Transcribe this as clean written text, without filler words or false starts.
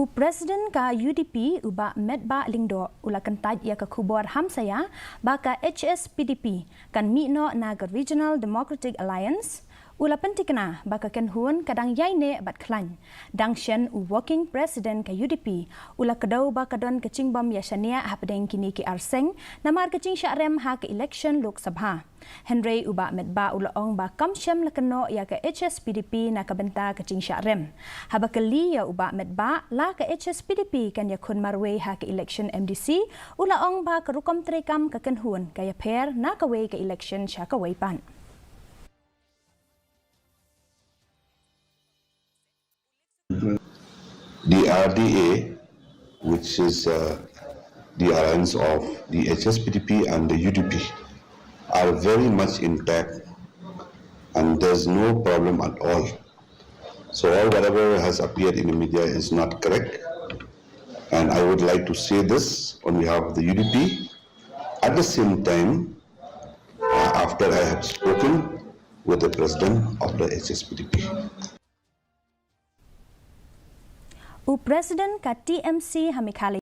Presiden KHASI uba medba lingdo ula Kyntait ia ke Khubor Hamsaia baka Hspdp kan mino naga Regional Democratic Alliance ula pentikna baka kenhun kadang yaine bat klan dangshen working president KHASI ula kedau baka don kecing bom yashania hapdeng kini ki arseng namar kecing syarem ha ke election Lok Sabha Henry uba medba ula ong ba kamshem lakeno ya ke Hspdp na kabenta kecing syarem habakeli ya uba medba la ke Hspdp kan ya kun marwe ha ke election MDC ula ong ba kerukom trekam ke kenhun kaya per na kawe ke election syakawai pan. The RDA, which is the alliance of the Hspdp and the UDP, are very much intact and there's no problem at all. So all whatever has appeared in the media is not correct, and I would like to say this on behalf of the UDP. At the same time, after I have spoken with the president of the Hspdp. Presiden ka TMC Hamikali